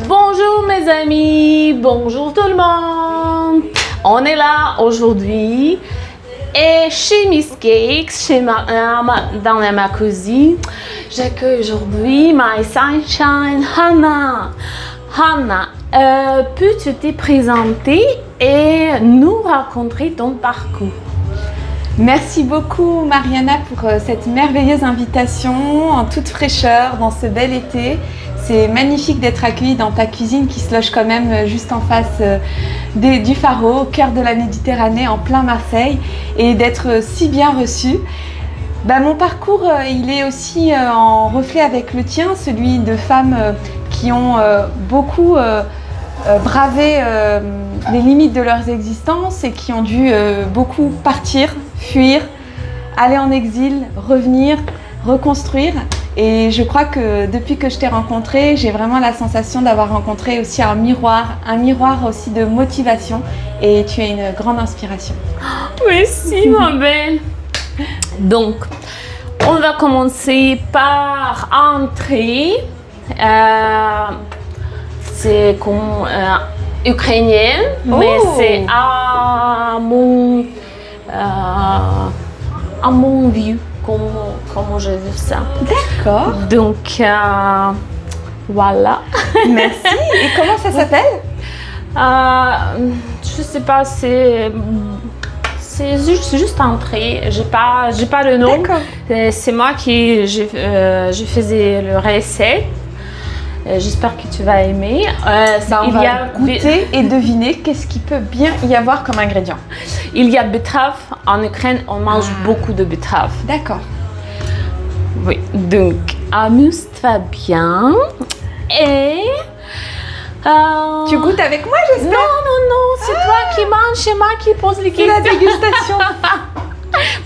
Bonjour mes amis, bonjour tout le monde. On est là aujourd'hui et chez Miss Cakes, dans ma cuisine, j'accueille aujourd'hui My Sunshine Hannah. Hannah, peux-tu te présenter et nous raconter ton parcours? Merci beaucoup Mariana pour cette merveilleuse invitation en toute fraîcheur dans ce bel été. C'est magnifique d'être accueillie dans ta cuisine qui se loge quand même juste en face du Pharo, au cœur de la Méditerranée, en plein Marseille, et d'être si bien reçue. Mon parcours, il est aussi en reflet avec le tien, celui de femmes qui ont beaucoup bravé les limites de leurs existences et qui ont dû beaucoup partir, fuir, aller en exil, revenir, reconstruire. Et je crois que depuis que je t'ai rencontrée, j'ai vraiment la sensation d'avoir rencontré aussi un miroir aussi de motivation, et tu es une grande inspiration. Merci ma belle. Donc, on va commencer par entrer. C'est comme ukrainienne, mais c'est à mon vue, comment je veux ça. D'accord. Donc, voilà. Merci. Et comment ça s'appelle? Je sais pas, c'est juste entrée. J'ai pas le nom. D'accord. C'est moi qui je faisais le recette. J'espère que tu vas aimer. On va goûter et deviner qu'est-ce qu'il peut bien y avoir comme ingrédient. Il y a betterave. En Ukraine, on mange beaucoup de betterave. D'accord. Oui, donc amuse-toi bien. Et... Tu goûtes avec moi, j'espère? Non, c'est toi qui manges, c'est moi qui pose les questions. La dégustation.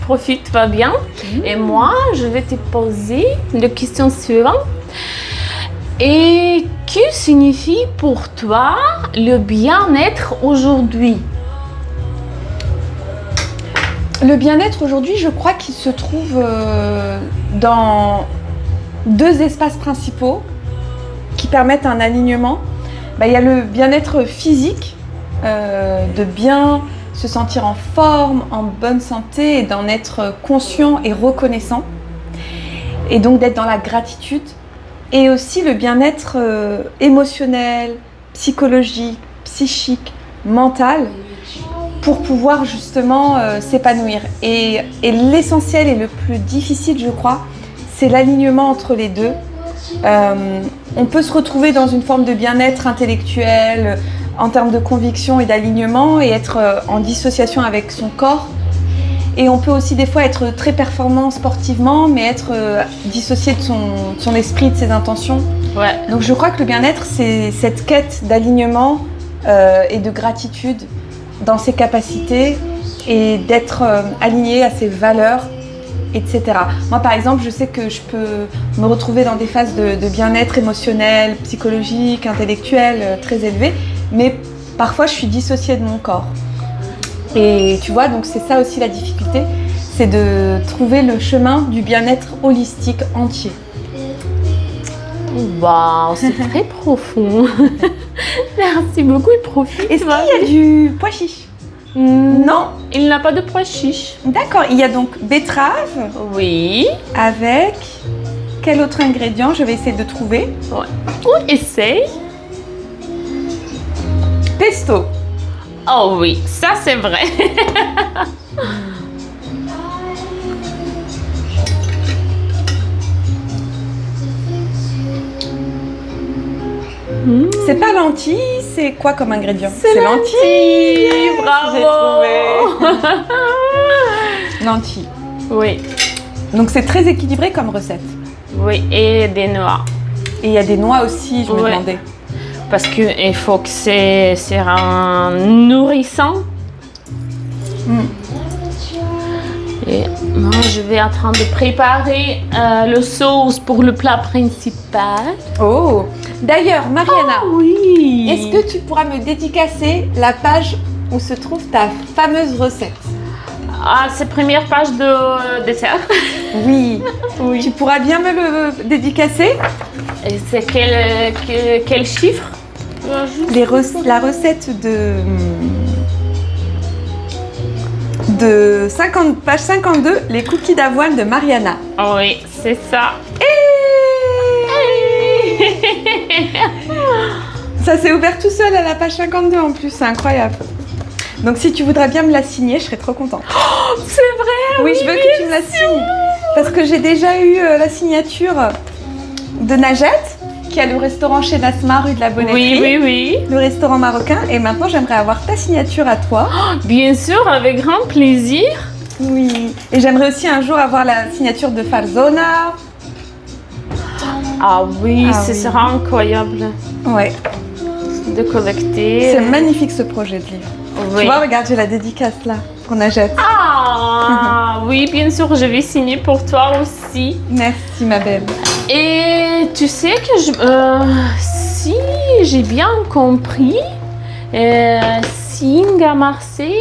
Profite-toi bien. Et moi, je vais te poser la question suivante. Et que signifie pour toi le bien-être aujourd'hui? Le bien-être aujourd'hui, je crois qu'il se trouve dans deux espaces principaux qui permettent un alignement. Il y a le bien-être physique, de bien se sentir en forme, en bonne santé et d'en être conscient et reconnaissant. Et donc d'être dans la gratitude. Et aussi le bien-être émotionnel, psychologique, psychique, mental, pour pouvoir justement s'épanouir. Et l'essentiel et le plus difficile, je crois, c'est l'alignement entre les deux. On peut se retrouver dans une forme de bien-être intellectuel, en termes de conviction et d'alignement, et être en dissociation avec son corps. Et on peut aussi des fois être très performant sportivement, mais être dissocié de son esprit, de ses intentions. Ouais. Donc je crois que le bien-être, c'est cette quête d'alignement et de gratitude dans ses capacités et d'être aligné à ses valeurs, etc. Moi par exemple, je sais que je peux me retrouver dans des phases de bien-être émotionnel, psychologique, intellectuel très élevées, mais parfois je suis dissociée de mon corps. Et tu vois, donc c'est ça aussi la difficulté, c'est de trouver le chemin du bien-être holistique entier. Waouh, c'est très profond. Merci beaucoup, et profite. Est-ce qu'il y a du pois chiche? Non. Il n'a pas de pois chiche. D'accord, il y a donc betterave. Oui. Avec quel autre ingrédient? Je vais essayer de trouver. Ouais. On essaye. Pesto. Oh oui, ça c'est vrai. C'est pas lentilles, c'est quoi comme ingrédient? C'est lentilles. Bravo. J'ai trouvé. Lentilles. Oui. Donc c'est très équilibré comme recette. Oui, et des noix. Et il y a des noix aussi, je me demandais. Parce qu'il faut que c'est un nourrissant. Et moi, je vais en train de préparer le sauce pour le plat principal. Oh! D'ailleurs, Mariana, oui. Est-ce que tu pourras me dédicacer la page où se trouve ta fameuse recette? C'est première page de dessert. Oui. Oui. Tu pourras bien me le dédicacer? Et c'est quel chiffre? dois juste... La recette de 50, page 52, les cookies d'avoine de Mariana. Oui, c'est ça. Ça s'est ouvert tout seul à la page 52 en plus, c'est incroyable. Donc si tu voudrais bien me la signer, je serais trop contente. Oh, c'est vrai. Oui, je veux que tu me la signes. Parce que j'ai déjà eu la signature de Najat, qui a le restaurant chez Nasma, rue de la Bonnetterie. Oui. Le restaurant marocain. Et maintenant, j'aimerais avoir ta signature à toi. Bien sûr, avec grand plaisir. Oui. Et j'aimerais aussi un jour avoir la signature de Farzona. Ah oui, ce sera incroyable Ouais. de collecter. C'est magnifique ce projet de livre. Oui. Tu vois, regarde, j'ai la dédicace là, pour Najat. Ah oui, bien sûr, je vais signer pour toi aussi. Merci, ma belle. Et tu sais que si j'ai bien compris, Sing à Marseille,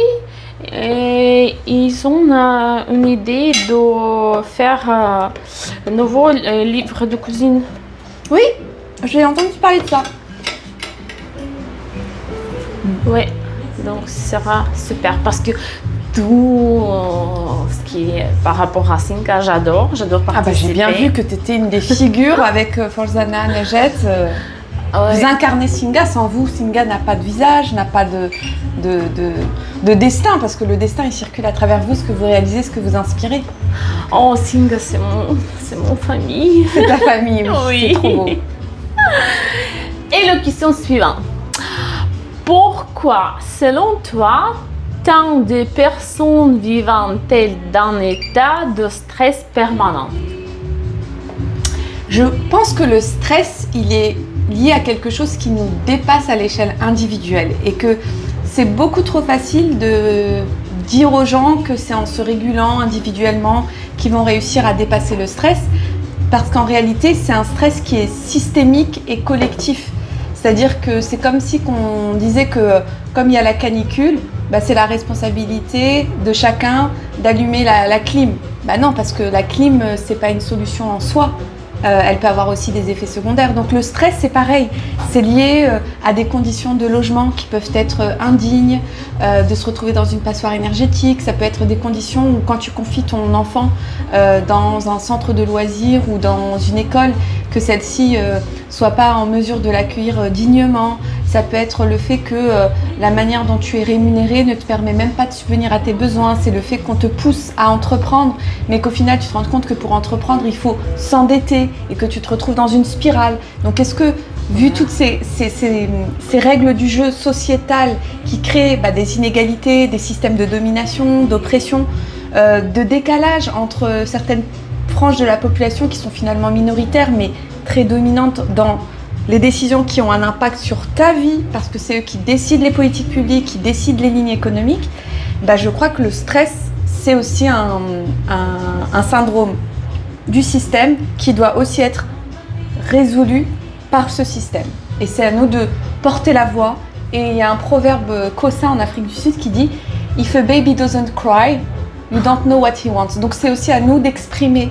ils ont une idée de faire un nouveau livre de cuisine. Oui, j'ai entendu parler de ça. Oui, donc ce sera super parce que tout ce qui est par rapport à Singa, j'adore participer. Ah bah j'ai bien vu que tu étais une des figures avec Farzana, Najat. Vous incarnez Singa, sans vous, Singa n'a pas de visage, n'a pas de destin, parce que le destin il circule à travers vous, ce que vous réalisez, ce que vous inspirez. Oh, Singa, c'est mon famille. C'est ta famille, oui. Oui. C'est trop beau. Et la question suivante. Pourquoi, selon toi, tant de personnes vivent-elles dans un état de stress permanent? Je pense que le stress, il est lié à quelque chose qui nous dépasse à l'échelle individuelle et que c'est beaucoup trop facile de dire aux gens que c'est en se régulant individuellement qu'ils vont réussir à dépasser le stress, parce qu'en réalité, c'est un stress qui est systémique et collectif. C'est-à-dire que c'est comme si on disait que comme il y a la canicule, bah c'est la responsabilité de chacun d'allumer la clim. Bah non, parce que la clim, c'est pas une solution en soi. Elle peut avoir aussi des effets secondaires. Donc le stress, c'est pareil. C'est lié à des conditions de logement qui peuvent être indignes, de se retrouver dans une passoire énergétique. Ça peut être des conditions où quand tu confies ton enfant dans un centre de loisirs ou dans une école, que celle-ci soit pas en mesure de l'accueillir dignement. Ça peut être le fait que la manière dont tu es rémunéré ne te permet même pas de subvenir à tes besoins. C'est le fait qu'on te pousse à entreprendre, mais qu'au final, tu te rends compte que pour entreprendre, il faut s'endetter et que tu te retrouves dans une spirale. Donc, est-ce que, vu toutes ces règles du jeu sociétal qui créent des inégalités, des systèmes de domination, d'oppression, de décalage entre certaines franges de la population qui sont finalement minoritaires, mais très dominantes dans les décisions qui ont un impact sur ta vie, parce que c'est eux qui décident les politiques publiques, qui décident les lignes économiques, je crois que le stress, c'est aussi un syndrome du système qui doit aussi être résolu par ce système. Et c'est à nous de porter la voix. Et il y a un proverbe Xhosa en Afrique du Sud qui dit « If a baby doesn't cry, you don't know what he wants ». Donc c'est aussi à nous d'exprimer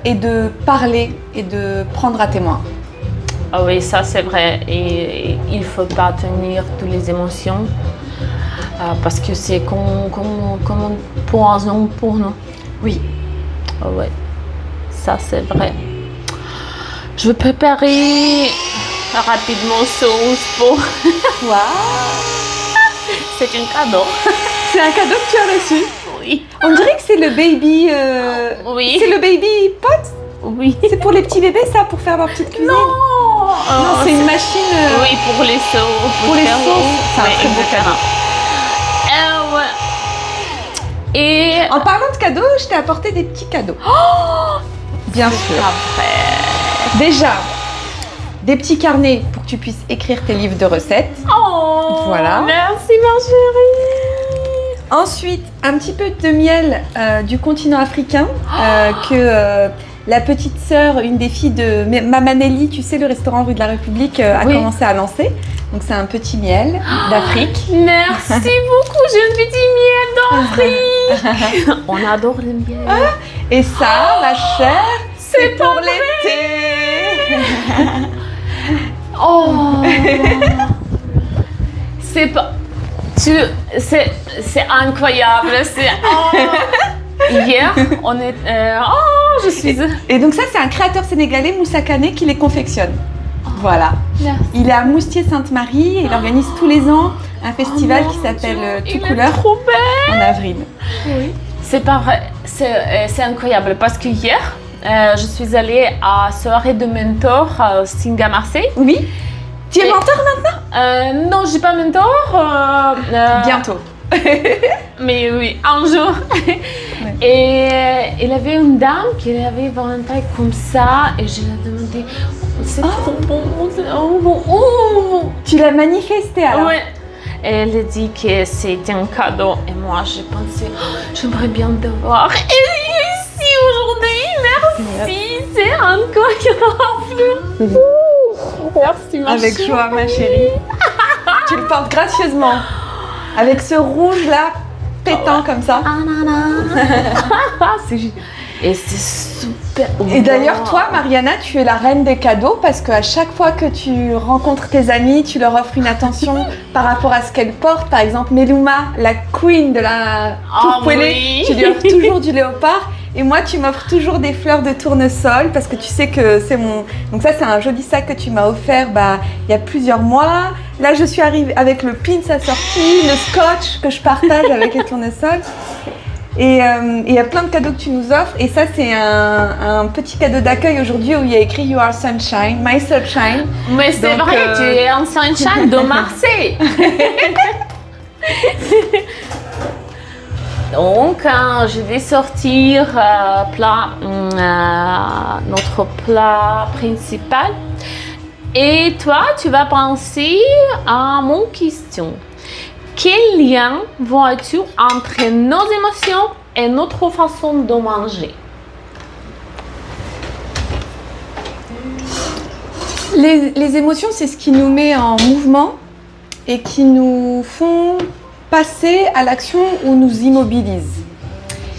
et de parler et de prendre à témoin. Ah oui, ça c'est vrai. Et il ne faut pas tenir toutes les émotions parce que c'est comme un poison pour nous. Oui. Ah ouais, ça c'est vrai. Je vais préparer rapidement sauce pour... Waouh. C'est un cadeau. C'est un cadeau que tu as reçu. Oui. On dirait que c'est le baby... Oui. C'est le baby pot. Oui. C'est pour les petits bébés, ça, pour faire leur petite cuisine. Non, c'est une machine... Oui, pour les sauces. Pour les sauces. C'est un très beau cadeau. Ouais. Et... En parlant de cadeaux, je t'ai apporté des petits cadeaux. Oh, bien sûr. Après. Déjà, des petits carnets pour que tu puisses écrire tes livres de recettes. Oh, voilà. Merci ma chérie. Ensuite, un petit peu de miel du continent africain que la petite sœur, une des filles de Mama Nelly, tu sais, le restaurant rue de la République, a commencé à lancer. Donc c'est un petit miel d'Afrique. Merci beaucoup, j'ai un petit miel d'Afrique. On adore le miel. Et ça, ma chère, c'est pour l'été. Oh. C'est pas. C'est incroyable. Hier, on est. Je suis. Et donc ça, c'est un créateur sénégalais, Moussa Kane, qui les confectionne. Voilà. Merci. Il est à Moustier-Sainte-Marie et il organise tous les ans un festival qui s'appelle Tout Couleur Trop belle. en avril. Oui. C'est pas vrai. C'est incroyable parce que hier, je suis allée à soirée de mentor à Singa Marseille. Oui. Tu es mentor maintenant? Non, j'ai pas mentor. Bientôt. Mais oui, un jour. Ouais. Et il y avait une dame qui avait une taille comme ça et je lui ai demandé c'est trop bon, c'est trop bon. Oh. Tu l'as manifesté alors? Ouais. Et elle a dit que c'était un cadeau et moi j'ai pensé j'aimerais bien te voir. Et ici aujourd'hui, merci, c'est incroyable. Merci ma Avec chérie. joie, ma chérie. Tu le portes gracieusement. Avec ce rouge là, pétant comme ça. Et c'est super. Et d'ailleurs, toi, Mariana, tu es la reine des cadeaux parce qu'à chaque fois que tu rencontres tes amis, tu leur offres une attention par rapport à ce qu'elles portent. Par exemple, Melouma, la queen de la tour poêlée, oui. tu lui offres toujours du léopard. Et moi, tu m'offres toujours des fleurs de tournesol parce que tu sais que c'est mon... Donc ça, c'est un joli sac que tu m'as offert il y a plusieurs mois. Là, je suis arrivée avec le pin assorti, le scotch que je partage avec les tournesols. Et il y a plein de cadeaux que tu nous offres. Et ça, c'est un petit cadeau d'accueil aujourd'hui où il y a écrit You are sunshine, my sunshine. Mais c'est Donc, vrai, tu es un sunshine de Marseille. Donc, je vais sortir notre plat principal. Et toi, tu vas penser à mon question. Quel lien vois-tu entre nos émotions et notre façon de manger? Les émotions, c'est ce qui nous met en mouvement et qui nous font passer à l'action ou nous immobilise.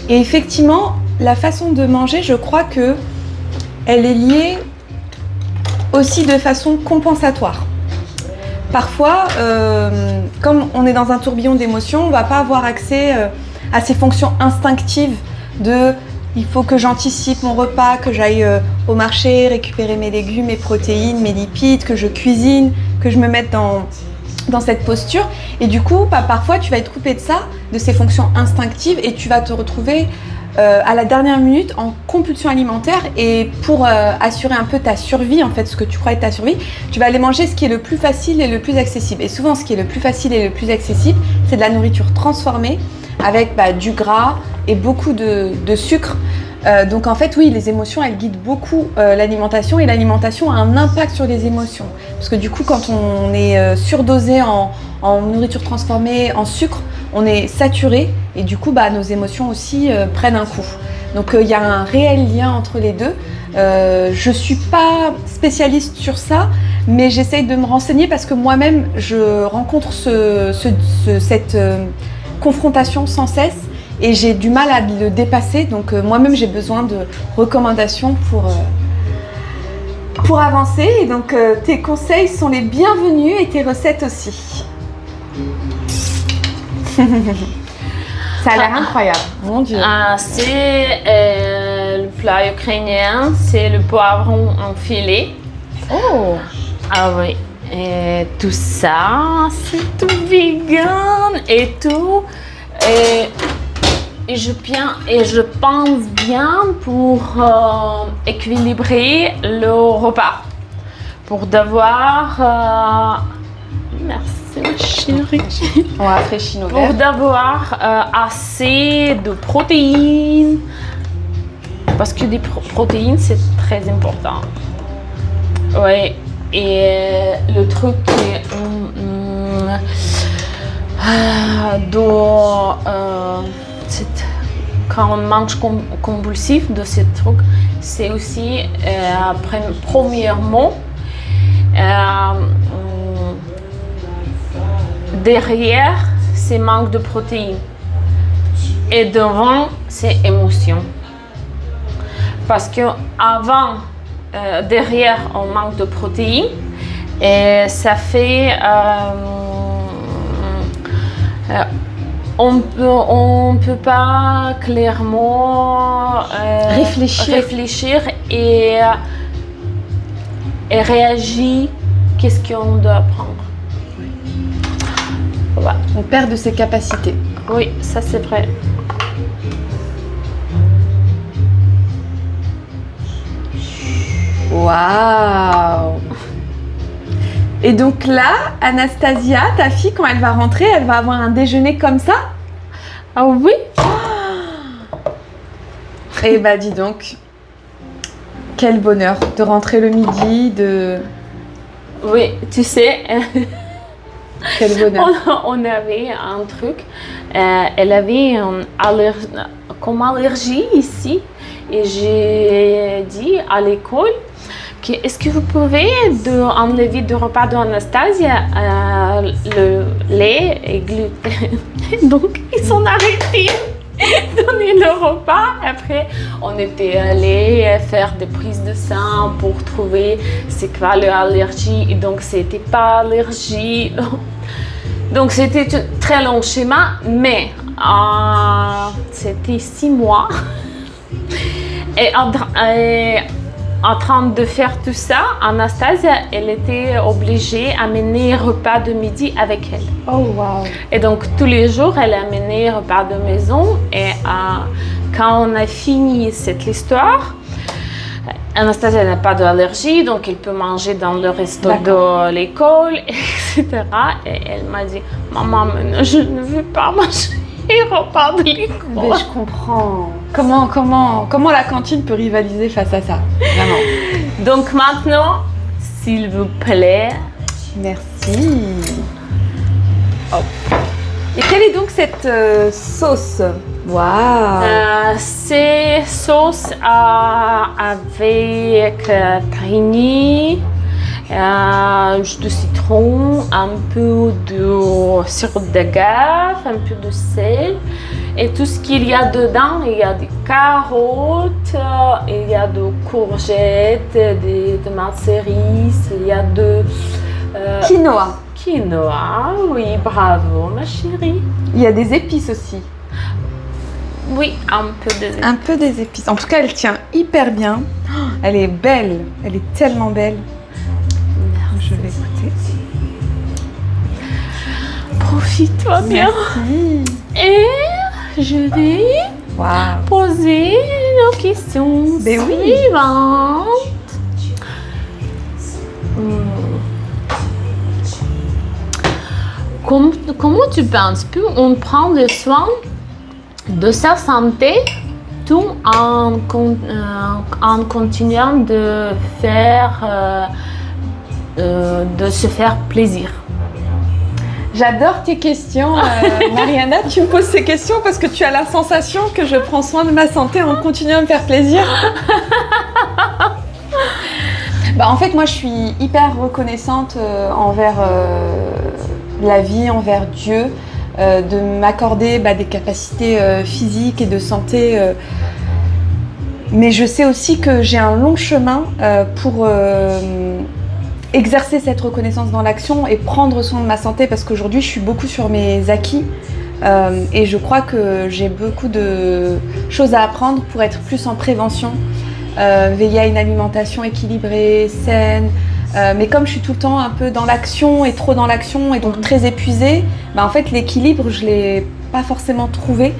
Et effectivement, la façon de manger, je crois que elle est liée aussi de façon compensatoire. Parfois, comme on est dans un tourbillon d'émotions, on ne va pas avoir accès à ces fonctions instinctives de il faut que j'anticipe mon repas, que j'aille au marché récupérer mes légumes, mes protéines, mes lipides, que je cuisine, que je me mette dans cette posture. Et du coup, parfois, tu vas être coupé de ça, de ces fonctions instinctives et tu vas te retrouver à la dernière minute en compulsion alimentaire et pour assurer un peu ta survie, en fait, ce que tu crois être ta survie, tu vas aller manger ce qui est le plus facile et le plus accessible. Et souvent, ce qui est le plus facile et le plus accessible, c'est de la nourriture transformée avec du gras et beaucoup de sucre. Donc en fait, oui, les émotions, elles guident beaucoup l'alimentation et l'alimentation a un impact sur les émotions. Parce que du coup, quand on est surdosé en nourriture transformée, en sucre, on est saturé et du coup, nos émotions aussi prennent un coup. Donc il y a un réel lien entre les deux. Je ne suis pas spécialiste sur ça, mais j'essaye de me renseigner parce que moi-même, je rencontre cette confrontation sans cesse. Et j'ai du mal à le dépasser, donc moi-même j'ai besoin de recommandations pour avancer. Et donc tes conseils sont les bienvenus et tes recettes aussi. Ça a l'air incroyable, mon Dieu. C'est le plat ukrainien, c'est le poivron en filet. Oh. Ah oui, et tout ça, c'est tout vegan et tout. Et je pense bien pour équilibrer le repas. Pour d'avoir... merci ma chérie. On rafraîchit nos Pour verres. d'avoir assez de protéines. Parce que des protéines, c'est très important. Ouais. Et le truc est... quand on mange compulsif de ces trucs, c'est aussi premièrement derrière c'est manque de protéines et devant c'est émotion. Parce que avant derrière on manque de protéines Et ça fait... on peut pas clairement réfléchir et réagir. Qu'est-ce qu'on doit prendre? Voilà. On perd de ses capacités. Oui, ça c'est vrai. Waouh! Et donc là, Anastasia, ta fille, quand elle va rentrer, elle va avoir un déjeuner comme ça? Ah oui? Eh bah dis donc, quel bonheur de rentrer le midi, de... Oui, tu sais, Quel bonheur. on avait un truc. Elle avait comme allergie ici. Et j'ai dit à l'école est-ce que vous pouvez enlever du repas d'Anastasia le lait et gluten. Donc, ils sont arrêtés de donner le repas. Après, on était allé faire des prises de sang pour trouver c'est quoi l'allergie. Et donc, c'était pas allergie. Donc, c'était un très long schéma, mais c'était 6 mois. Et en train de faire tout ça, Anastasia, elle était obligée d'amener repas de midi avec elle. Oh wow. Et donc tous les jours, elle amenait repas de maison. Et quand on a fini cette histoire, Anastasia n'a pas d'allergie, donc elle peut manger dans le resto de l'école, etc. Et elle m'a dit, maman, je ne veux pas manger les repas de l'école. Mais je comprends. Comment la cantine peut rivaliser face à ça? Vraiment. Donc maintenant, s'il vous plaît. Merci. Hop. Et quelle est donc cette sauce? Waouh. C'est sauce avec tahini, jus de citron, un peu de sirop d'agave, un peu de sel. Et tout ce qu'il y a dedans, il y a des carottes, il y a des courgettes, des tomates cerises, il y a de... quinoa. Quinoa, oui, bravo ma chérie. Il y a des épices aussi. Oui, un peu des épices. Un peu des épices. En tout cas, elle tient hyper bien. Oh, elle est belle. Elle est tellement belle. Merci. Je vais goûter. Profite-toi bien. Merci. Et je vais poser nos questions suivantes. Comment tu penses qu'on prend le soin de sa santé tout en continuant de se faire plaisir? J'adore tes questions, Mariana. Tu me poses ces questions parce que tu as la sensation que je prends soin de ma santé en continuant à me faire plaisir. En fait, moi, je suis hyper reconnaissante envers la vie, envers Dieu, de m'accorder des capacités physiques et de santé. Mais je sais aussi que j'ai un long chemin pour exercer cette reconnaissance dans l'action et prendre soin de ma santé, parce qu'aujourd'hui je suis beaucoup sur mes acquis et je crois que j'ai beaucoup de choses à apprendre pour être plus en prévention, veiller à une alimentation équilibrée, saine, mais comme je suis tout le temps un peu dans l'action et trop dans l'action et donc très épuisée, en fait l'équilibre je ne l'ai pas forcément trouvé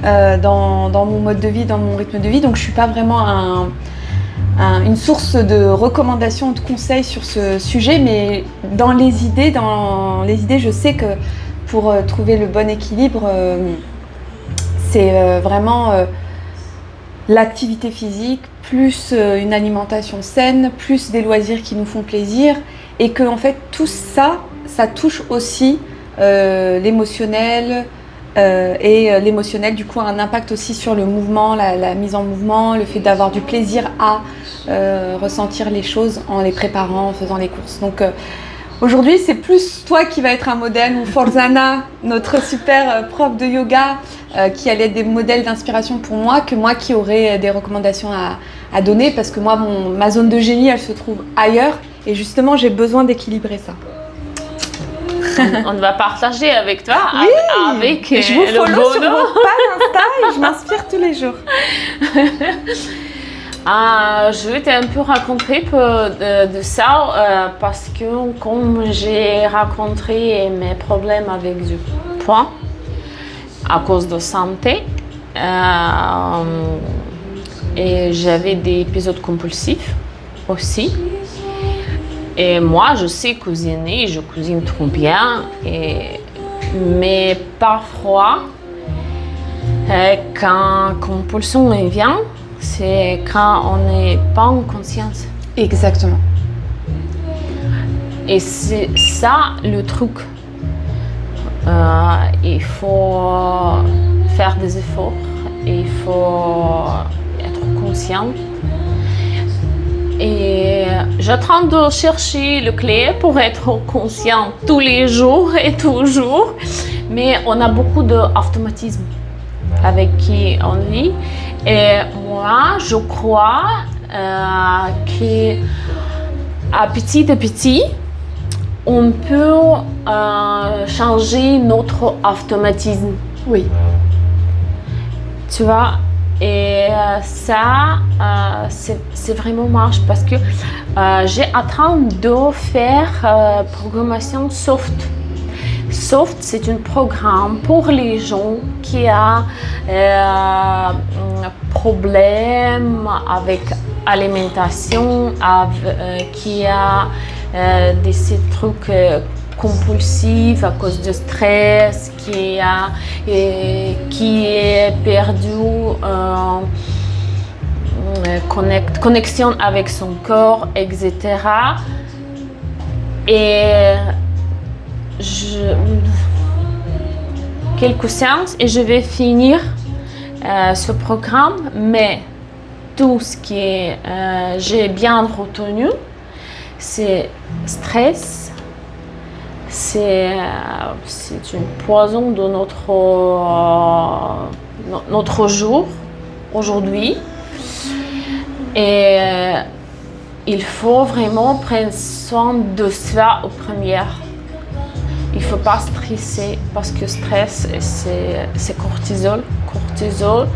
dans mon mode de vie, dans mon rythme de vie, donc je ne suis pas vraiment une source de recommandations, de conseils sur ce sujet, mais dans les idées, je sais que pour trouver le bon équilibre, c'est vraiment l'activité physique, plus une alimentation saine, plus des loisirs qui nous font plaisir, et que en fait tout ça, ça touche aussi l'émotionnel, et l'émotionnel du coup a un impact aussi sur le mouvement, la mise en mouvement, le fait d'avoir du plaisir à ressentir les choses en les préparant, en faisant les courses. Donc aujourd'hui c'est plus toi qui va être un modèle, ou Forzana, notre super prof de yoga, qui allait être des modèles d'inspiration pour moi, que moi qui aurais des recommandations à donner, parce que moi ma zone de génie elle se trouve ailleurs, Et justement, j'ai besoin d'équilibrer ça. On va partager avec toi, Oui, avec je vous le follow sur bonheur. votre page Insta et je m'inspire tous les jours. Je vais un peu raconter de ça parce que comme j'ai rencontré mes problèmes avec du poids à cause de santé et j'avais des épisodes compulsifs aussi. Et moi, je sais cuisiner, je cuisine trop bien, mais parfois, quand compulsion vient, c'est quand on n'est pas en conscience. Exactement. Et c'est ça le truc. Il faut faire des efforts, il faut être conscient. Et j'attends de chercher le clé pour être conscient tous les jours et toujours. Mais on a beaucoup d'automatismes avec qui on vit. Et moi, je crois qu'à petit à petit, on peut changer notre automatisme. Oui. Tu vois? Et ça, c'est vraiment marche parce que j'ai attendu de faire programmation soft. Soft, c'est un programme pour les gens qui ont problème avec l'alimentation, qui a des trucs compulsifs à cause du stress, qui est perdu connexion avec son corps, etc. Et quelques séances et je vais finir ce programme, mais tout ce que j'ai bien retenu, c'est stress, c'est un poison de notre jour, aujourd'hui. Et il faut vraiment prendre soin de soi au premier. Il ne faut pas stresser parce que stress, c'est cortisol. Cortisol,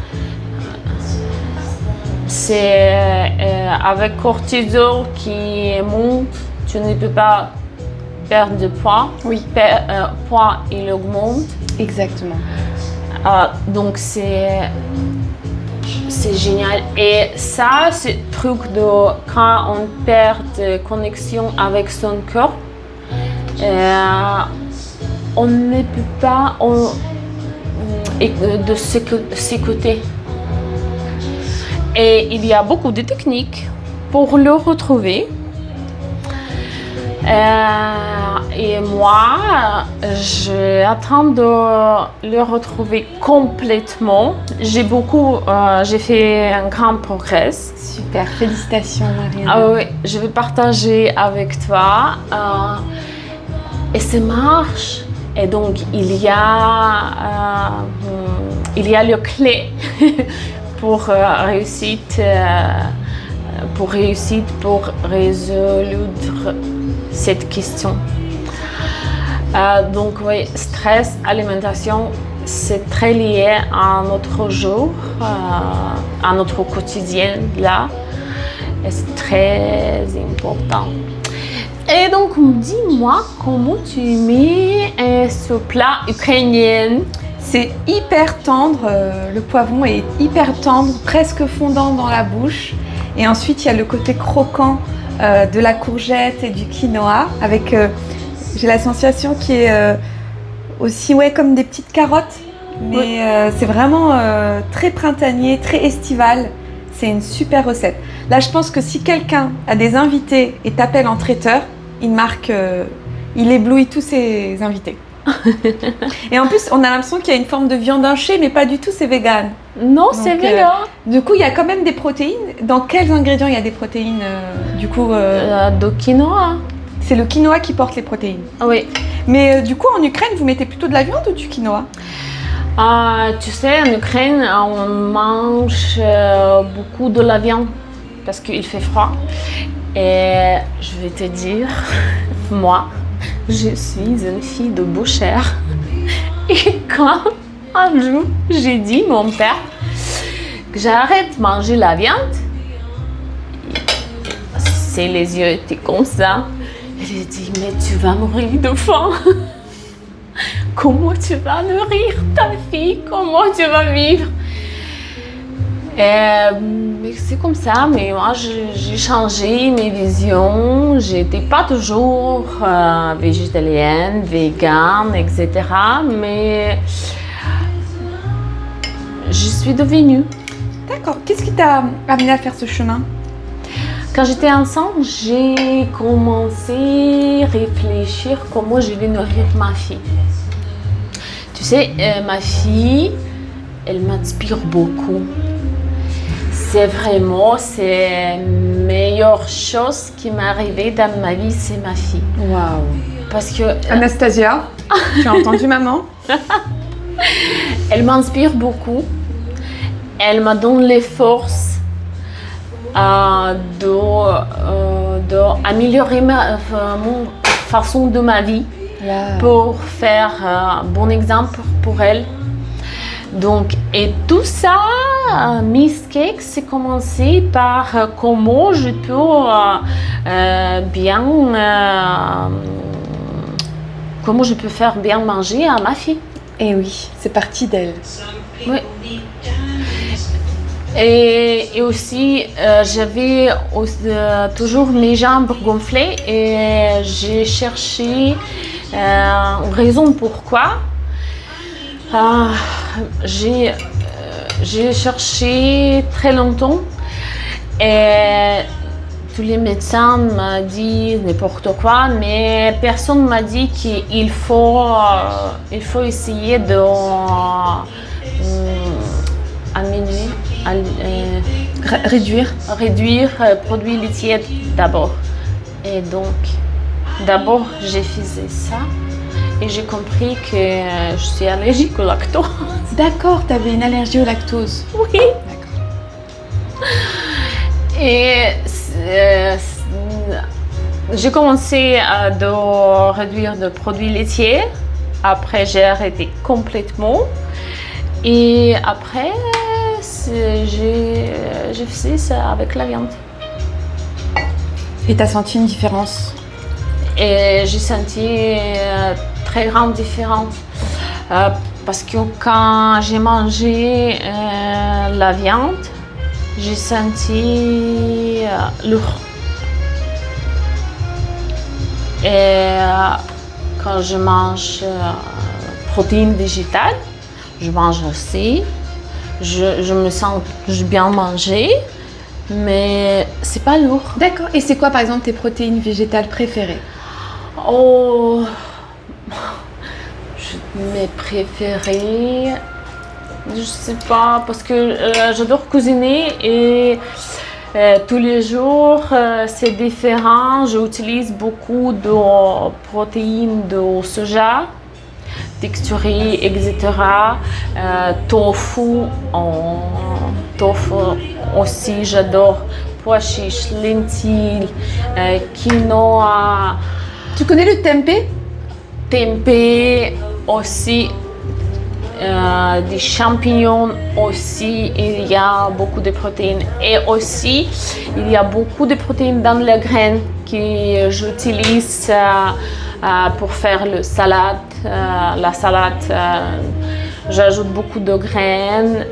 c'est avec cortisol qui monte, tu ne peux pas perdre de poids. Oui. Poids, il augmente. Exactement. Donc c'est génial. Et ça, c'est le truc de quand on perd connexion avec son corps, on ne peut pas de s'écouter. Et il y a beaucoup de techniques pour le retrouver. Et moi, j'attends de le retrouver complètement. J'ai fait un grand progrès. Super, félicitations Marianne. Ah oui, je vais partager avec toi. Et ça marche. Et donc, il y a le clé pour réussir, pour résoudre cette question. Donc oui, stress, alimentation, c'est très lié à notre jour, à notre quotidien là. Et c'est très important. Et donc, dis-moi comment tu mets ce plat ukrainien. C'est hyper tendre, le poivron est hyper tendre, presque fondant dans la bouche. Et ensuite, il y a le côté croquant de la courgette et du quinoa avec, j'ai la sensation qui est aussi comme des petites carottes. Mais oui. C'est vraiment très printanier, très estival. C'est une super recette. Là, je pense que si quelqu'un a des invités et t'appelle en traiteur, il éblouit tous ses invités. Et en plus, on a l'impression qu'il y a une forme de viande hachée, mais pas du tout, c'est vegan. Non, c'est vegan. Du coup, il y a quand même des protéines. Dans quels ingrédients il y a des protéines du coup de quinoa. C'est le quinoa qui porte les protéines. Oui. Mais du coup, en Ukraine, vous mettez plutôt de la viande ou du quinoa? Tu sais, en Ukraine, on mange beaucoup de la viande parce qu'il fait froid. Et je vais te dire, moi, je suis une fille de bouchère. Et quand un jour, j'ai dit à mon père que j'arrête de manger la viande, ses les yeux étaient comme ça. Il a dit, mais tu vas mourir de faim. Comment tu vas nourrir ta fille? Comment tu vas vivre? Mais c'est comme ça, mais moi j'ai changé mes visions. J'étais pas toujours végétalienne, végane, etc. Mais je suis devenue. D'accord. Qu'est-ce qui t'a amené à faire ce chemin? Quand j'étais enceinte, j'ai commencé à réfléchir comment je vais nourrir ma fille. Tu sais, ma fille, elle m'inspire beaucoup. C'est vraiment, c'est la meilleure chose qui m'est arrivée dans ma vie, c'est ma fille. Waouh. Parce que Anastasia, tu as entendu maman? elle m'inspire beaucoup. Elle me donne les forces d'améliorer mon façon de ma vie pour faire un bon exemple pour elle. Donc, et tout ça, Miss Cakes, c'est commencé par comment je peux comment je peux faire bien manger à ma fille. Eh oui, c'est parti d'elle. Oui. Et aussi, j'avais toujours mes jambes gonflées et j'ai cherché une raison pourquoi. J'ai cherché très longtemps et tous les médecins m'ont dit n'importe quoi, mais personne ne m'a dit qu'il faut essayer de réduire produits laitiers d'abord. Et donc, d'abord, j'ai fait ça. Et j'ai compris que je suis allergique au lactose. D'accord, tu avais une allergie au lactose. Oui. D'accord. Et j'ai commencé à réduire de produits laitiers. Après, j'ai arrêté complètement. Et après, j'ai fait ça avec la viande. Et tu as senti une différence? Et j'ai senti très grande différence parce que quand j'ai mangé la viande, j'ai senti lourd. Et quand je mange protéines végétales, je mange aussi. Je me sens bien manger, mais c'est pas lourd. D'accord. Et c'est quoi par exemple tes protéines végétales préférées? Oh, mes préférés, je sais pas, parce que j'adore cuisiner et tous les jours c'est différent. J'utilise beaucoup de protéines de soja, texturées, etc. Tofu aussi, j'adore. Pois chiches, lentilles, quinoa. Tu connais le tempeh? Tempeh aussi, des champignons aussi, il y a beaucoup de protéines. Et aussi, il y a beaucoup de protéines dans les graines que j'utilise pour faire la salade. J'ajoute beaucoup de graines,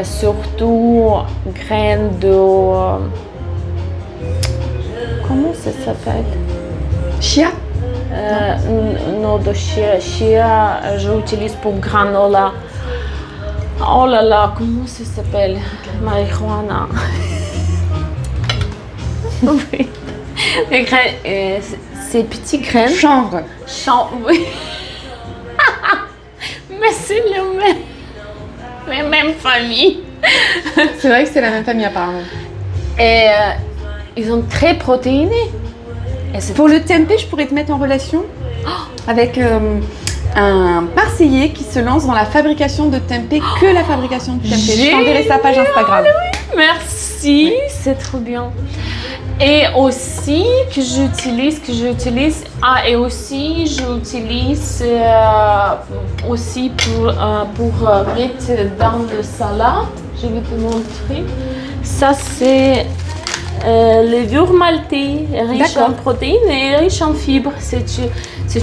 surtout graines de... comment ça s'appelle? Chia? Non, de chia. Chia, j'utilise pour granola. Oh là là, comment ça s'appelle? Marijuana. Oui. Les graines, ces petites graines. Chanvre. Oui. Mais c'est la même famille. C'est vrai que c'est la même famille apparemment. Et ils sont très protéinés. Pour le tempeh, je pourrais te mettre en relation avec un Marseillais qui se lance dans la fabrication de tempeh, que la fabrication de tempeh. Je t'enverrai sa page Instagram. Merci, c'est trop bien. Et aussi que j'utilise, et aussi j'utilise aussi pour mettre dans le salade. Je vais te montrer. Ça c'est levure maltée, riche en protéines et riche en fibres. C'est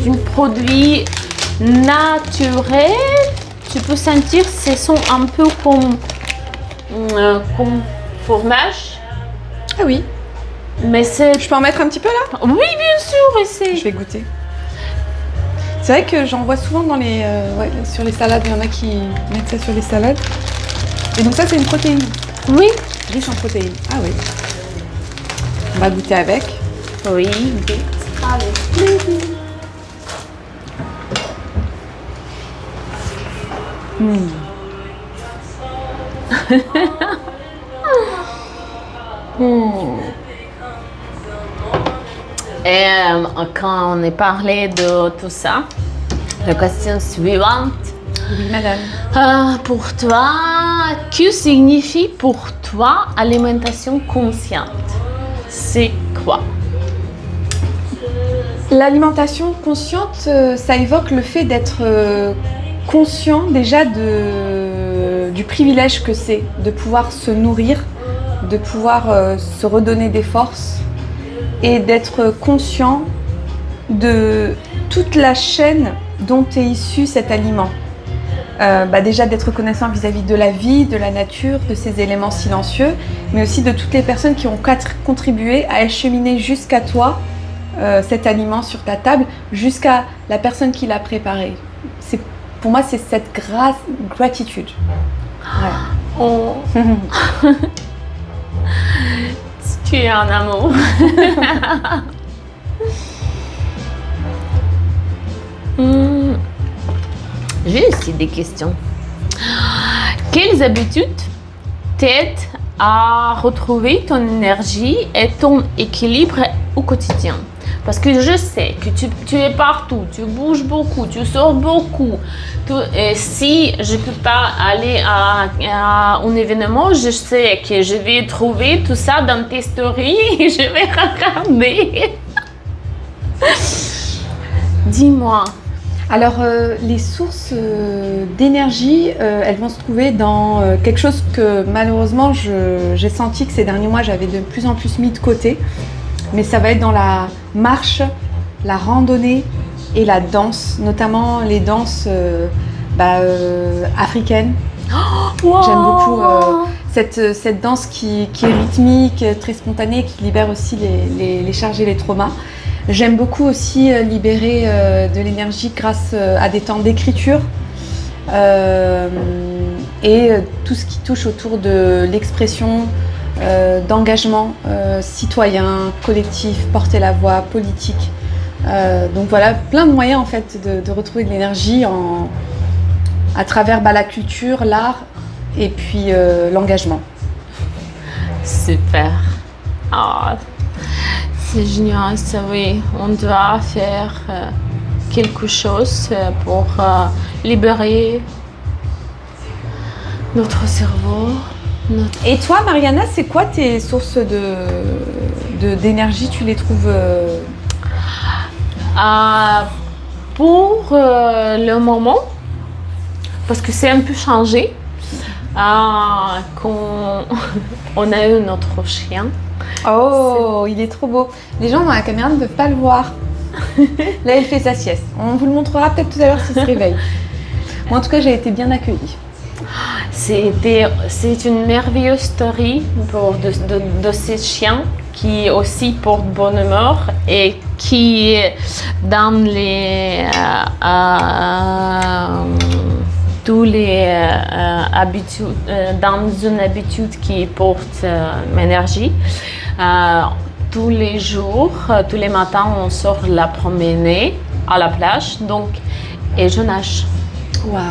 un produit naturel. Tu peux sentir, ce sont un peu comme fromage. Ah oui. Mais c'est... Je peux en mettre un petit peu là? Oui, bien sûr. Je vais goûter. C'est vrai que j'en vois souvent dans sur les salades. Il y en a qui mettent ça sur les salades. Et donc ça, c'est une protéine. Oui. Riche en protéines. Ah oui. On va goûter avec. Oui, goûter. Avec plaisir. Et quand on a parlé de tout ça, la question suivante. Oui, madame. Pour toi, que signifie pour toi alimentation consciente? C'est quoi? L'alimentation consciente, ça évoque le fait d'être conscient déjà du privilège que c'est de pouvoir se nourrir, de pouvoir se redonner des forces et d'être conscient de toute la chaîne dont est issu cet aliment. Déjà d'être reconnaissant vis-à-vis de la vie, de la nature, de ces éléments silencieux, mais aussi de toutes les personnes qui ont contribué à acheminer jusqu'à toi cet aliment sur ta table, jusqu'à la personne qui l'a préparé. Pour moi, c'est cette gratitude. Ouais. Oh. Tu es un amour. J'ai aussi des questions. Quelles habitudes t'aident à retrouver ton énergie et ton équilibre au quotidien? Parce que je sais que tu es partout, tu bouges beaucoup, tu sors beaucoup. Et si je ne peux pas aller à un événement, je sais que je vais trouver tout ça dans tes stories et je vais regarder. Dis-moi. Alors, les sources d'énergie, elles vont se trouver dans quelque chose que malheureusement, j'ai senti que ces derniers mois, j'avais de plus en plus mis de côté. Mais ça va être dans la marche, la randonnée et la danse, notamment les danses africaines. Wow. J'aime beaucoup cette danse qui est rythmique, très spontanée, qui libère aussi les charges et les traumas. J'aime beaucoup aussi libérer de l'énergie grâce à des temps d'écriture et tout ce qui touche autour de l'expression, d'engagement citoyen, collectif, porter la voix, politique. Donc voilà, plein de moyens en fait de retrouver de l'énergie à travers la culture, l'art et puis l'engagement. Super. Ah, c'est génial, ça oui. On doit faire quelque chose pour libérer notre cerveau. Et toi, Mariana, c'est quoi tes sources d'énergie? Tu les trouves Pour le moment, parce que c'est un peu changé, quand on a eu notre chien. Oh, il est trop beau. Les gens dans la caméra ne peuvent pas le voir. Là, il fait sa sieste. On vous le montrera peut-être tout à l'heure s'il se réveille. Moi, en tout cas, j'ai été bien accueillie. C'est une merveilleuse story de ces chiens qui aussi portent bonne humeur et qui dans tous les habitudes, dans une habitude qui porte l'énergie. Tous les jours, tous les matins, on sort la promener à la plage, et je nage. Waouh!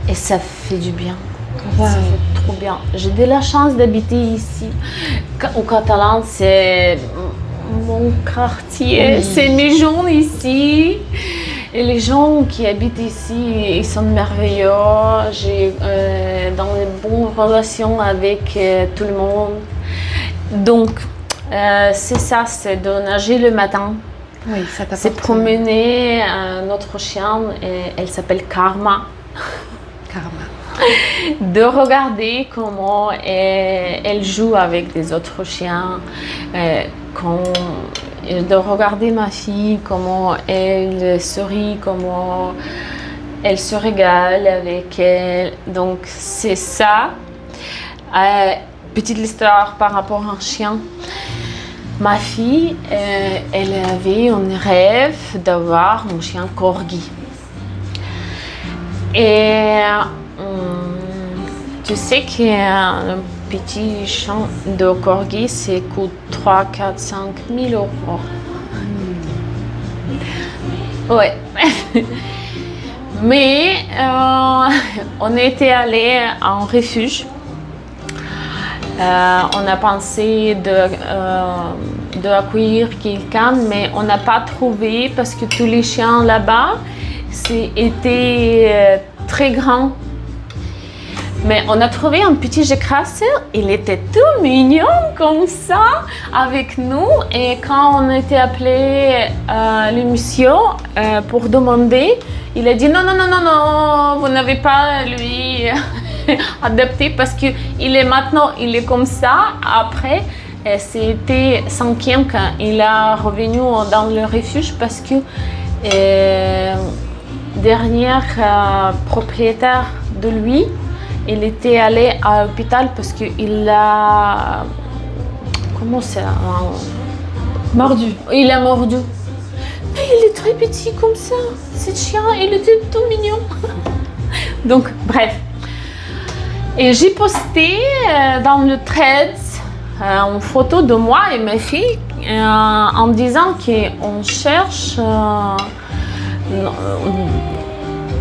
Et ça fait du bien. Wow. Ça fait trop bien. J'ai de la chance d'habiter ici. Au Catalan, c'est mon quartier, oui. C'est mes gens ici. Et les gens qui habitent ici, ils sont merveilleux. J'ai dans de bonnes relations avec tout le monde. Donc, C'est ça, c'est de nager le matin. Oui, ça t'apporte. C'est promener notre chien, elle s'appelle Karma. Karma. De regarder comment elle joue avec des autres chiens, de regarder ma fille, comment elle sourit, comment elle se régale avec elle. Donc c'est ça. Petite histoire par rapport à un chien. Ma fille, elle avait un rêve d'avoir un chien corgi. Et tu sais qu'un petit chien de corgi, ça coûte 3, 4, 5 000 euros. Ouais. Mais on était allé en refuge. On a pensé d'accueillir quelqu'un, mais on n'a pas trouvé parce que tous les chiens là-bas étaient très grands. Mais on a trouvé un petit Jackrasseur, il était tout mignon comme ça avec nous. Et quand on était appelé le monsieur pour demander, il a dit non, vous n'avez pas lui adapté parce qu'il est maintenant, il est comme ça. Après, c'était 5e quand il est revenu dans le refuge parce que dernier propriétaire de lui, il était allé à l'hôpital parce qu'il a... Comment c'est? Mordu. Il a mordu. Mais il est très petit comme ça. Ce chien, il était tout mignon. Donc, bref. Et j'ai posté dans le Threads une photo de moi et ma fille en disant qu'on cherche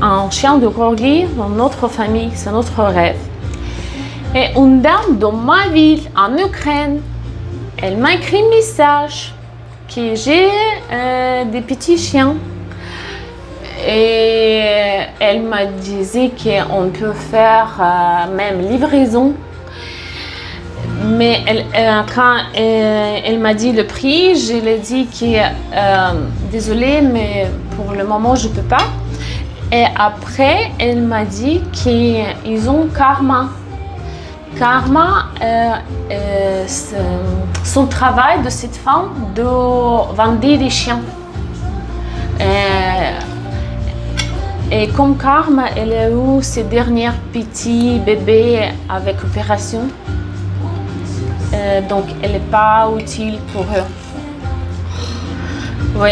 un chien de corgi dans notre famille, c'est notre rêve. Et une dame de ma ville, en Ukraine, elle m'a écrit un message que j'ai des petits chiens. Et elle m'a dit qu'on peut faire même livraison. Mais quand elle m'a dit le prix, je lui ai dit que désolée, mais pour le moment je ne peux pas. Et après, elle m'a dit qu'ils ont Karma. Karma, son travail de cette femme de vendre des chiens. Et comme Karma, elle a eu ses derniers petits bébés avec opération. Donc, elle n'est pas utile pour eux. Oui.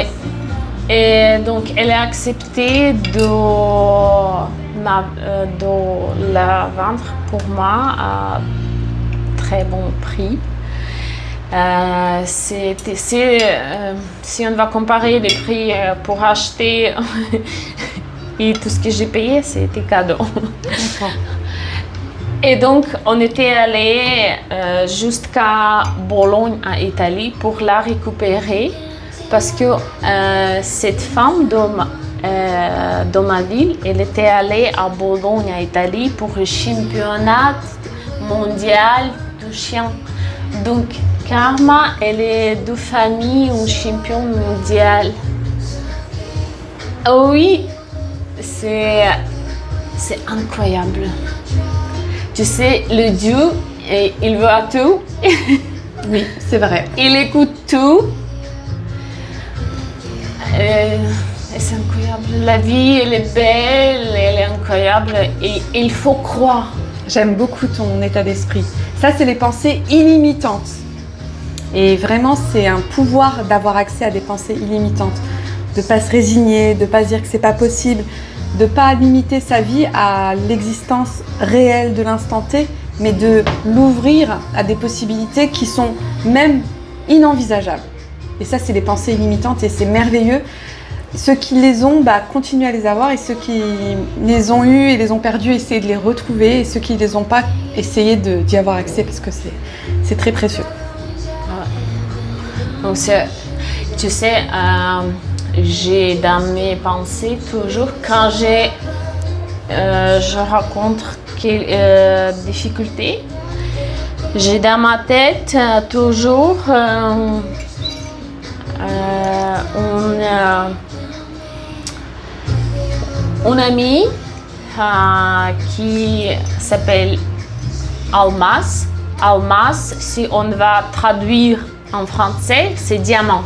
Et donc, elle a accepté de la vendre pour moi à très bon prix. Si on va comparer les prix pour acheter et tout ce que j'ai payé, c'était cadeau. Et donc, on était allé jusqu'à Bologne, en Italie, pour la récupérer. Parce que cette femme de ma ville, elle était allée à Bologne, en Italie, pour le championnat mondial de chiens. Donc, Karma, elle est de famille, un champion mondial. Oh oui, c'est incroyable. Tu sais, le Dieu, il veut à tout. Oui, c'est vrai. Il écoute tout. Et c'est incroyable. La vie, elle est belle, elle est incroyable et il faut croire. J'aime beaucoup ton état d'esprit. Ça, c'est les pensées illimitantes. Et vraiment, c'est un pouvoir d'avoir accès à des pensées illimitantes. De ne pas se résigner, de ne pas se dire que ce n'est pas possible, de ne pas limiter sa vie à l'existence réelle de l'instant T, mais de l'ouvrir à des possibilités qui sont même inenvisageables. Et ça, c'est des pensées illimitantes et c'est merveilleux. Ceux qui les ont, continuent à les avoir et ceux qui les ont eus et les ont perdus, essayez de les retrouver et ceux qui ne les ont pas, essayez d'y avoir accès parce que c'est très précieux. Donc, tu sais, j'ai dans mes pensées toujours, quand je rencontre des difficultés, J'ai dans ma tête toujours une amie qui s'appelle Almas. Almas, si on va traduire en français, c'est diamant.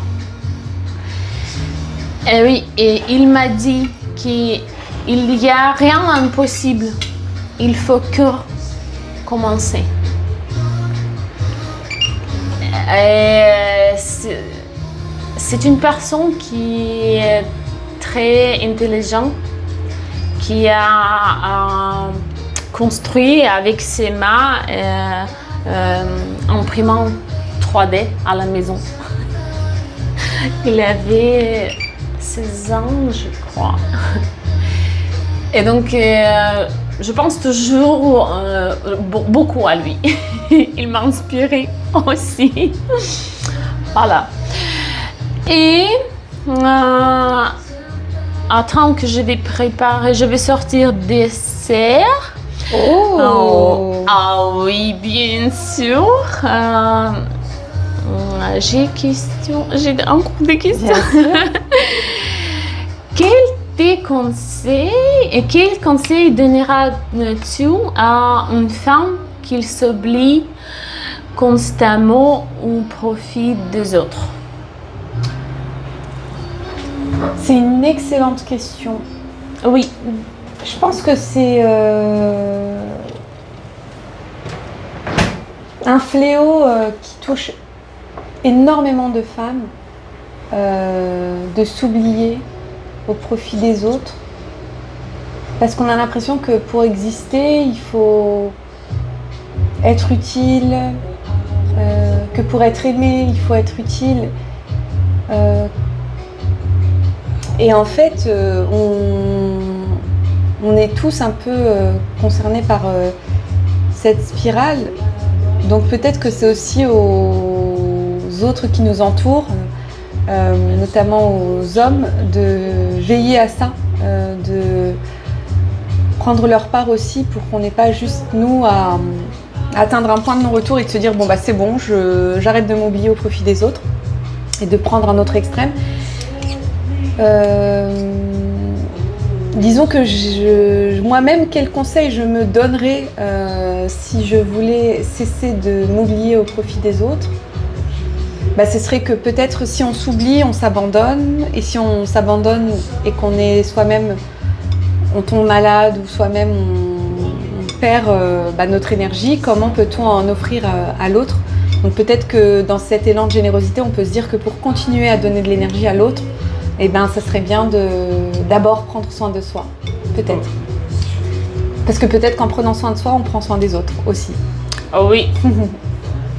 Et oui, et il m'a dit qu'il n'y a rien d'impossible. Il faut que commencer. Et c'est une personne qui est très intelligente, qui a construit avec ses mains imprimant 3D à la maison. Il avait 16 ans, je crois. Et donc, je pense toujours beaucoup à lui. Il m'a inspiré aussi. Voilà. Et attends que je vais préparer, je vais sortir dessert. Oh. Ah oui, bien sûr. J'ai encore des questions. Quel conseil donneras-tu à une femme qui s'oublie constamment au profit des autres? C'est une excellente question. Oui. Je pense que c'est un fléau qui touche énormément de femmes, de s'oublier au profit des autres. Parce qu'on a l'impression que pour exister, il faut être utile, que pour être aimé, il faut être utile. Et en fait, on est tous un peu concernés par cette spirale. Donc peut-être que c'est aussi aux autres qui nous entourent, notamment aux hommes, de veiller à ça, de prendre leur part aussi pour qu'on n'ait pas juste nous à atteindre un point de non-retour et de se dire bon bah c'est bon, j'arrête de m'oublier au profit des autres et de prendre un autre extrême. Disons que moi-même, quel conseil je me donnerais si je voulais cesser de m'oublier au profit des autres, bah, ce serait que peut-être si on s'oublie, on s'abandonne. Et si on s'abandonne et qu'on est soi-même, on tombe malade ou soi-même on perd notre énergie, comment peut-on en offrir à l'autre? Donc peut-être que dans cet élan de générosité, on peut se dire que pour continuer à donner de l'énergie à l'autre, eh ben, ça serait bien d'abord prendre soin de soi, peut-être. Parce que peut-être qu'en prenant soin de soi, on prend soin des autres aussi. Oh oui,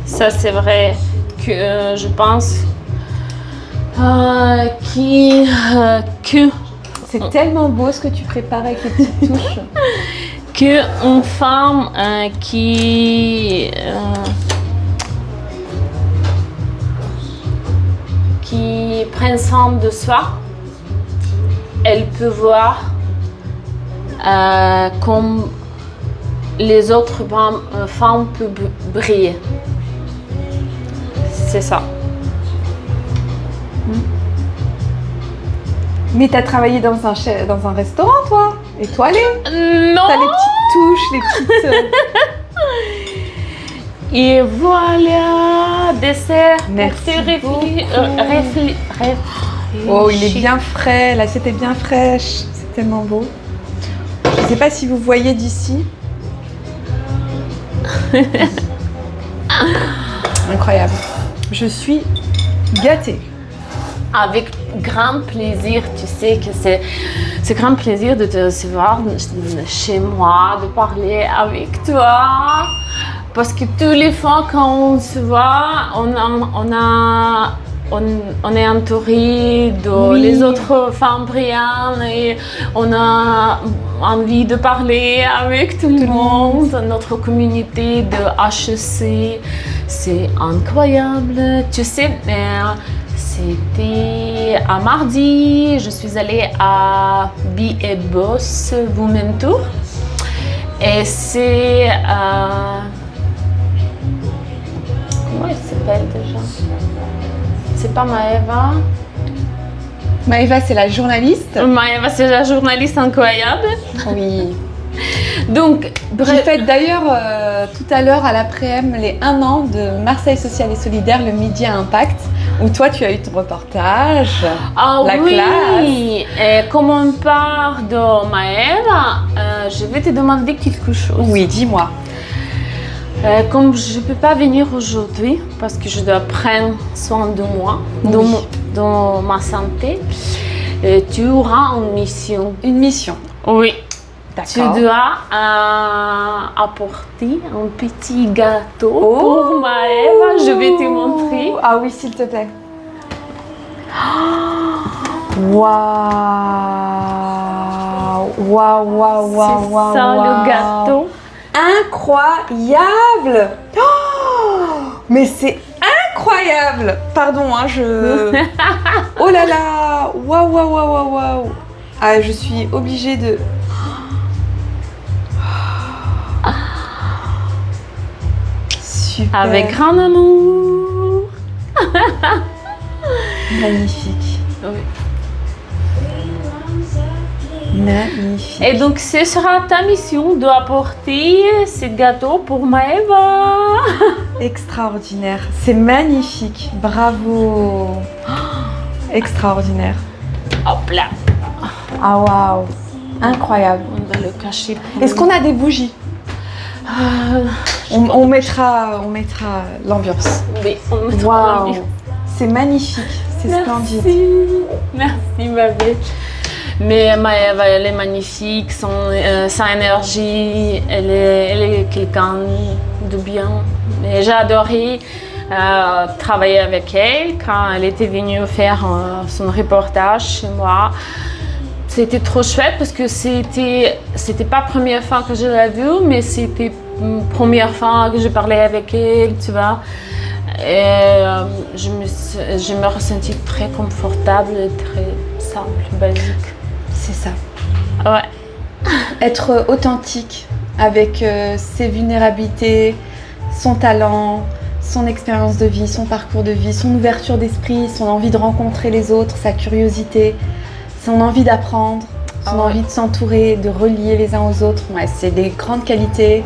ça c'est vrai que je pense que c'est tellement beau ce que tu prépares avec les petites touches. Qu'une femme qui prend soin de soi, elle peut voir comme les autres femmes peuvent briller. C'est ça. Mais t'as travaillé dans un restaurant, toi? Étoilé? Non. T'as les petites touches, les petites... Et voilà, dessert. Merci beaucoup. Oh, il est bien frais, l'assiette est bien fraîche, c'est tellement beau. Je ne sais pas si vous voyez d'ici. Incroyable. Je suis gâtée. Avec grand plaisir, tu sais que c'est grand plaisir de te recevoir chez moi, de parler avec toi. Parce que tous les fois qu'on se voit, on est entouré de les autres femmes brillantes et on a envie de parler avec tout le monde. Notre communauté de HEC, c'est incroyable. Tu sais, c'était à mardi, je suis allée à Be a Boss Women Tour et c'est elle s'appelle déjà? C'est pas Maëva. Maëva, c'est la journaliste. Maëva, c'est la journaliste incroyable. Oui. Donc, J'ai bref. fait d'ailleurs tout à l'heure à l'après-m les 1 an de Marseille Social et Solidaire, le Midi à Impact, où toi tu as eu ton reportage. Ah La oui, classe. et comme on parle de Maëva, je vais te demander quelque chose. Oui, dis-moi. Comme je ne peux pas venir aujourd'hui parce que je dois prendre soin de moi, Oui. de ma santé, tu auras une mission. Une mission. Oui. Tu D'accord. dois apporter un petit gâteau Oh. pour Maëva. Je vais te montrer. Ah oui, s'il te plaît. Waouh! Waouh, waouh, waouh, C'est waouh, ça waouh. le gâteau. Incroyable! Oh, mais c'est incroyable! Pardon, hein, je... Oh là là! Waouh, waouh, waouh, waouh, waouh! Ah, je suis obligée de... Super! Avec grand amour. Magnifique. Oui. Magnifique. Et donc, ce sera ta mission d'apporter ce gâteau pour Maëva. Extraordinaire. C'est magnifique. Bravo. Extraordinaire. Hop là. Ah waouh. Incroyable. On va le cacher. Est-ce qu'on a des bougies? on mettra l'ambiance. Oui, on mettra Waouh. l'ambiance. C'est magnifique. C'est splendide. Merci ma belle. Mais Maëva, elle est magnifique, sa énergie, elle est quelqu'un de bien. Et j'ai adoré travailler avec elle quand elle était venue faire son reportage chez moi. C'était trop chouette parce que c'était pas la première fois que je l'ai vue, mais c'était la première fois que je parlais avec elle, tu vois. Et je me ressentis très confortable, très simple, basique. C'est ça. Ouais. Être authentique avec ses vulnérabilités, son talent, son expérience de vie, son parcours de vie, son ouverture d'esprit, son envie de rencontrer les autres, sa curiosité, son envie d'apprendre, son envie de s'entourer, de relier les uns aux autres. Ouais, c'est des grandes qualités.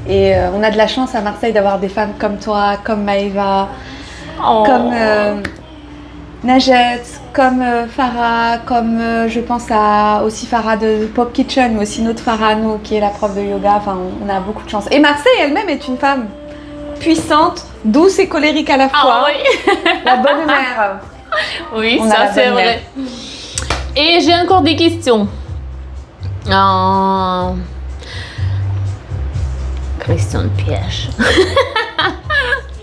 Et on a de la chance à Marseille d'avoir des femmes comme toi, comme Maëva, comme Najet, comme Farah, comme je pense à aussi Farah de Pop Kitchen, mais aussi notre Farah, nous, qui est la prof de yoga. Enfin, on a beaucoup de chance. Et Marseille elle-même est une femme puissante, douce et colérique à la fois. Ah oui. La bonne mère. Oui, On a ça la c'est bonne vrai. Et j'ai encore des questions. Question de piège.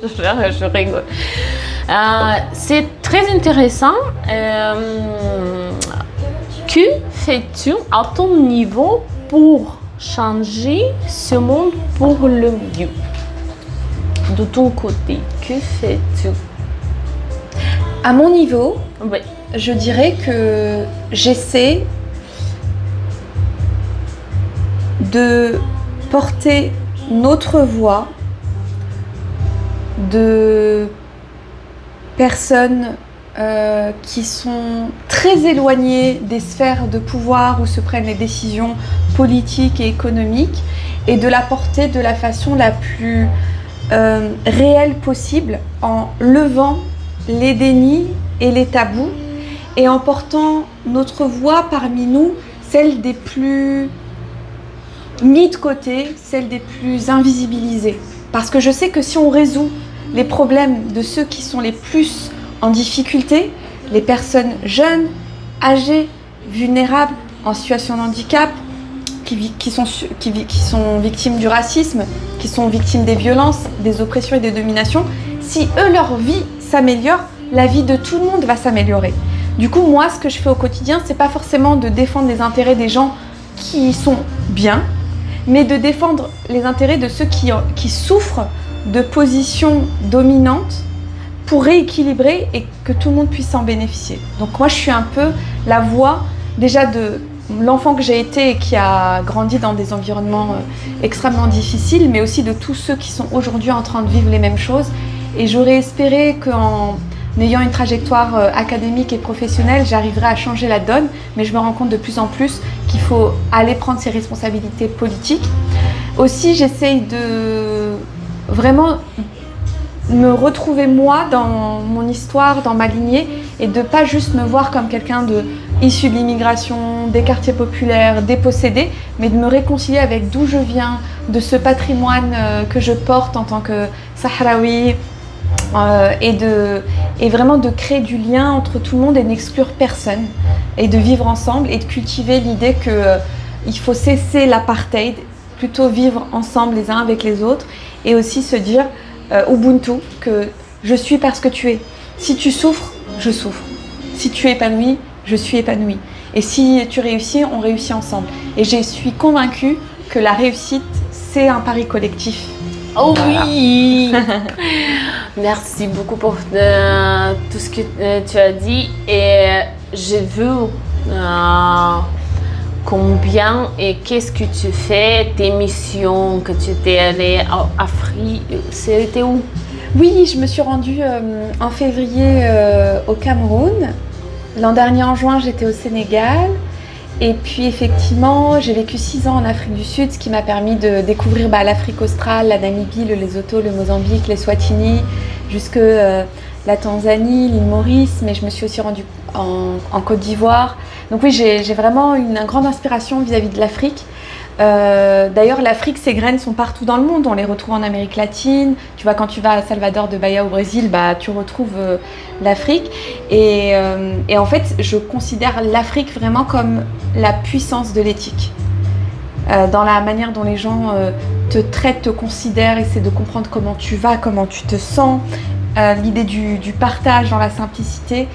je rigole. C'est très intéressant. Que fais-tu à ton niveau pour changer ce monde pour le mieux? De ton côté, que fais-tu? À mon niveau, Oui. je dirais que j'essaie de porter notre voix de personnes qui sont très éloignées des sphères de pouvoir où se prennent les décisions politiques et économiques, et de la porter de la façon la plus réelle possible, en levant les dénis et les tabous, et en portant notre voix parmi nous, celle des plus mis de côté, celle des plus invisibilisées. Parce que je sais que si on résout les problèmes de ceux qui sont les plus en difficulté, les personnes jeunes, âgées, vulnérables, en situation de handicap, qui sont victimes du racisme, qui sont victimes des violences, des oppressions et des dominations, si eux, leur vie s'améliore, la vie de tout le monde va s'améliorer. Du coup, moi, ce que je fais au quotidien, c'est pas forcément de défendre les intérêts des gens qui sont bien, mais de défendre les intérêts de ceux qui souffrent de positions dominantes pour rééquilibrer et que tout le monde puisse en bénéficier. Donc moi, je suis un peu la voix déjà de l'enfant que j'ai été et qui a grandi dans des environnements extrêmement difficiles, mais aussi de tous ceux qui sont aujourd'hui en train de vivre les mêmes choses Et j'aurais espéré qu'en ayant une trajectoire académique et professionnelle, j'arriverais à changer la donne, mais je me rends compte de plus en plus qu'il faut aller prendre ses responsabilités politiques. Aussi, j'essaye de vraiment me retrouver moi dans mon histoire, dans ma lignée, et de pas juste me voir comme quelqu'un issu de l'immigration, des quartiers populaires, dépossédé, mais de me réconcilier avec d'où je viens, de ce patrimoine que je porte en tant que Sahraoui, et vraiment de créer du lien entre tout le monde et n'exclure personne, et de vivre ensemble et de cultiver l'idée qu'il faut cesser l'apartheid, plutôt vivre ensemble les uns avec les autres, et aussi se dire Ubuntu, que je suis parce que tu es. Si tu souffres, je souffre. Si tu es épanoui, je suis épanouie. Et si tu réussis, on réussit ensemble. Et je suis convaincue que la réussite, c'est un pari collectif. Oh oui. Merci beaucoup pour tout ce que tu as dit. Et j'ai vu combien et qu'est-ce que tu fais, tes missions, que tu étais allée en Afrique, c'était où? Oui, je me suis rendue en février au Cameroun. L'an dernier, en juin, j'étais au Sénégal. Et puis effectivement, j'ai vécu 6 ans en Afrique du Sud, ce qui m'a permis de découvrir l'Afrique australe, la Namibie, le Lesotho, le Mozambique, les Swatini, jusque la Tanzanie, l'île Maurice, mais je me suis aussi rendue en Côte d'Ivoire. Donc oui, j'ai vraiment une grande inspiration vis-à-vis de l'Afrique. D'ailleurs, l'Afrique, ses graines sont partout dans le monde. On les retrouve en Amérique latine. Tu vois, quand tu vas à Salvador de Bahia au Brésil, tu retrouves l'Afrique. Et en fait, je considère l'Afrique vraiment comme la puissance de l'éthique. Dans la manière dont les gens te traitent, te considèrent, essaient de comprendre comment tu vas, comment tu te sens. L'idée du partage dans la simplicité.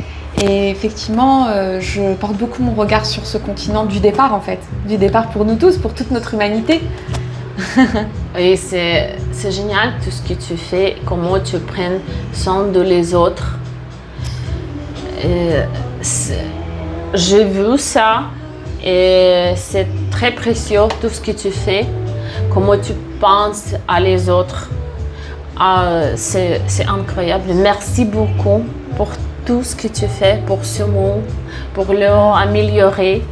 Et effectivement, je porte beaucoup mon regard sur ce continent du départ en fait. Du départ pour nous tous, pour toute notre humanité. Et c'est génial tout ce que tu fais, comment tu prends soin de les autres. J'ai vu ça et c'est très précieux tout ce que tu fais, comment tu penses à les autres. C'est incroyable. Merci beaucoup pour tout ce que tu fais pour ce monde, pour l'améliorer,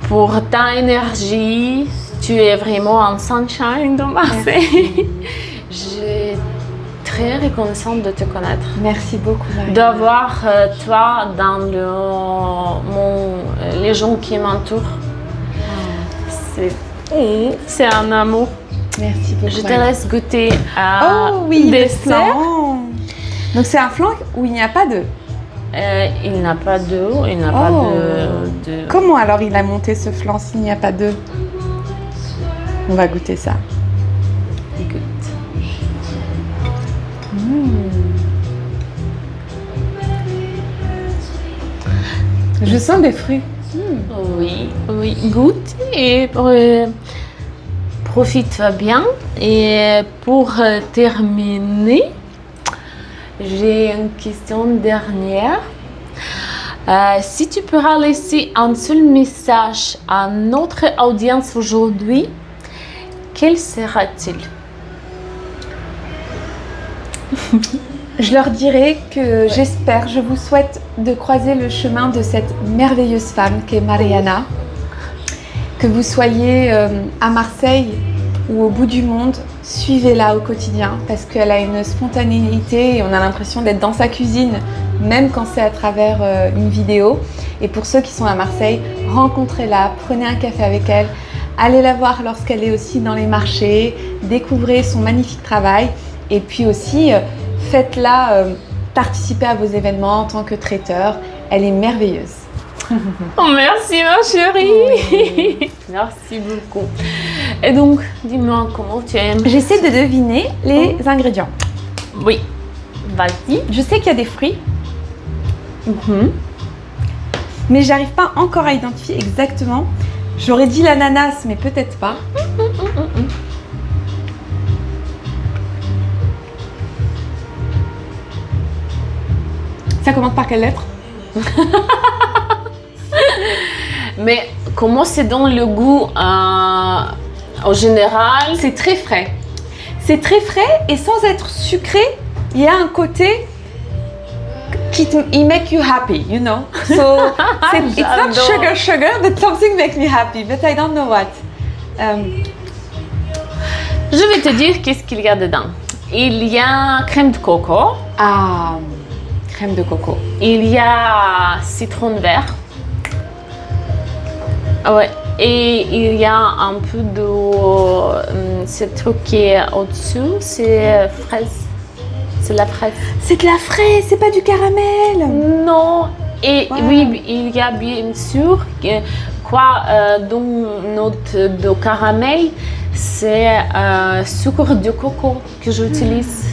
pour ta énergie. Tu es vraiment un sunshine de Marseille. Je suis très reconnaissante de te connaître. Merci beaucoup, Marie. D'avoir toi dans les gens qui m'entourent. C'est un amour. Merci beaucoup. Je te laisse goûter à le dessert. flan. Donc c'est un flan où il n'y a pas d'œuf. Il n'a pas d'œuf, il n'a pas de... Comment alors il a monté ce flan s'il n'y a pas d'œuf? On va goûter ça. Goûte. Je sens des fruits. Oui, goûte et profite bien. Et pour terminer, j'ai une question dernière. Si tu pourras laisser un seul message à notre audience aujourd'hui, quel sera-t-il? Je leur dirais que j'espère, je vous souhaite de croiser le chemin de cette merveilleuse femme qu'est Mariana. Que vous soyez à Marseille ou au bout du monde, suivez-la au quotidien parce qu'elle a une spontanéité et on a l'impression d'être dans sa cuisine, même quand c'est à travers une vidéo. Et pour ceux qui sont à Marseille, rencontrez-la, prenez un café avec elle, allez la voir lorsqu'elle est aussi dans les marchés, découvrez son magnifique travail et puis aussi faites-la participer à vos événements en tant que traiteur. Elle est merveilleuse. Oh, merci ma chérie. Oui. Merci beaucoup. Et donc, dis-moi comment tu aimes. J'essaie de deviner les ingrédients. Oui, vas-y. Je sais qu'il y a des fruits, mais j'arrive pas encore à identifier exactement. J'aurais dit l'ananas, mais peut-être pas. Ça commence par quelle lettre? Mais comment c'est dans le goût en général? C'est très frais. C'est très frais et sans être sucré, il y a un côté il make you happy, you know. So it's not sugar, but something makes me happy, but I don't know what. Je vais te dire qu'est-ce qu'il y a dedans. Il y a crème de coco. Ah, crème de coco. Il y a citron vert. Ouais. Et il y a un peu de ce truc qui est au-dessus, c'est fraise. C'est la fraise. C'est de la fraise, c'est pas du caramel. Non. Et Wow. oui, il y a bien sûr dans notre de caramel, c'est sucre de coco que j'utilise.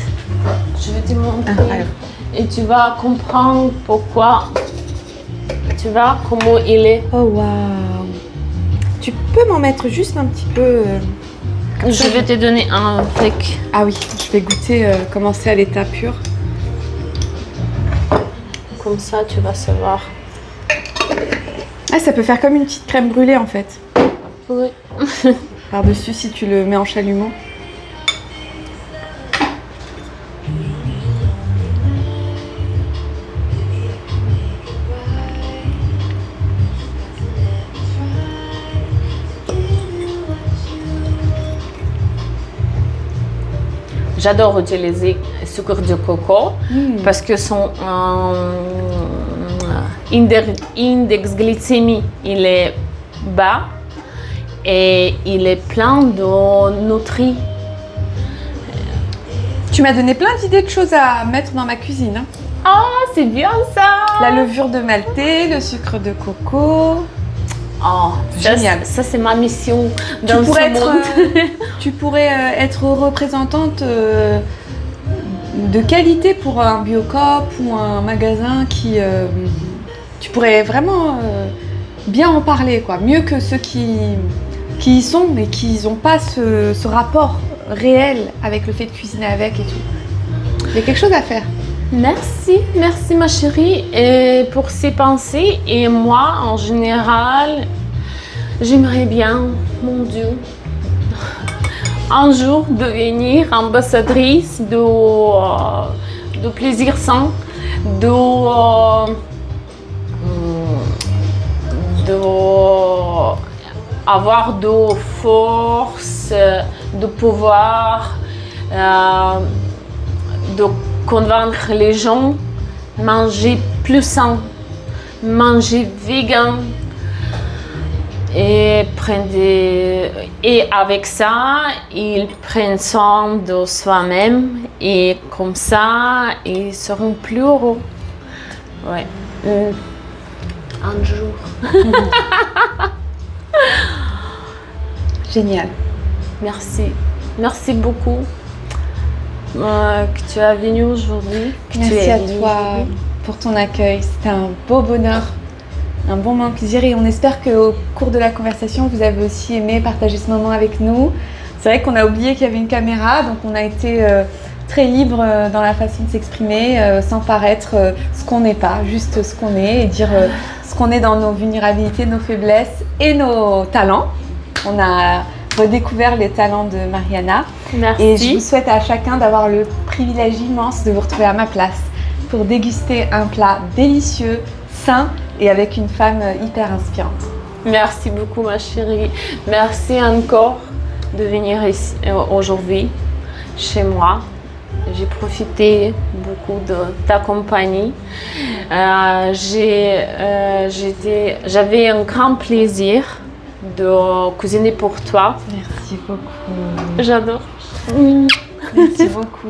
Je vais te montrer. Incroyable. Et tu vas comprendre pourquoi. Tu vois comment il est. Oh waouh. Tu peux m'en mettre juste un petit peu. Je vais te donner un truc. Ah oui, je vais goûter comment c'est à l'état pur. Comme ça, tu vas savoir. Ah, ça peut faire comme une petite crème brûlée en fait. Oui. Par-dessus si tu le mets en chalumeau. J'adore utiliser sucre de coco parce que son index glycémie il est bas et il est plein de nutriments. Tu m'as donné plein d'idées de choses à mettre dans ma cuisine. Hein. Ah, c'est bien ça! La levure de maltais, le sucre de coco. Oh, Génial. Ça c'est ma mission dans ce monde. Tu pourrais être représentante de qualité pour un Biocoop ou un magasin qui... tu pourrais vraiment bien en parler, quoi. Mieux que ceux qui y sont, mais qui n'ont pas ce rapport réel avec le fait de cuisiner avec et tout. Il y a quelque chose à faire. Merci ma chérie et pour ces pensées. Et moi, en général, j'aimerais bien, mon Dieu, un jour devenir ambassadrice de plaisir sain, avoir de force, de pouvoir, de convaincre les gens, manger plus sain, manger vegan et avec ça, ils prennent soin de soi-même et comme ça, ils seront plus heureux. Ouais. Un jour. Génial. Merci beaucoup. Que tu es venu aujourd'hui. Merci à toi pour ton accueil. C'était un beau bonheur, un bon moment de plaisir et on espère qu'au cours de la conversation, vous avez aussi aimé partager ce moment avec nous. C'est vrai qu'on a oublié qu'il y avait une caméra, donc on a été très libre dans la façon de s'exprimer, sans paraître ce qu'on n'est pas, juste ce qu'on est et dire ce qu'on est dans nos vulnérabilités, nos faiblesses et nos talents. On a redécouvert les talents de Mariana. Merci. Et je vous souhaite à chacun d'avoir le privilège immense de vous retrouver à ma place pour déguster un plat délicieux, sain et avec une femme hyper inspirante. Merci beaucoup ma chérie. Merci encore de venir ici aujourd'hui chez moi. J'ai profité beaucoup de ta compagnie. J'avais un grand plaisir de cuisiner pour toi. Merci beaucoup. J'adore. Merci beaucoup.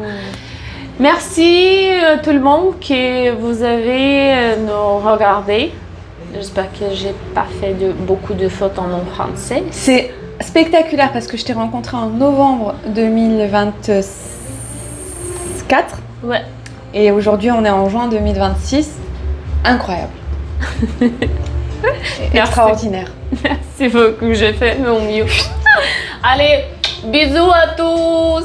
Merci tout le monde que vous avez nous regardé. J'espère que j'ai pas fait beaucoup de fautes en mon français. C'est spectaculaire parce que je t'ai rencontré en novembre 2024. Ouais. Et aujourd'hui, on est en juin 2026. Incroyable. Extraordinaire. Merci beaucoup, j'ai fait mon mieux. Allez, bisous à tous.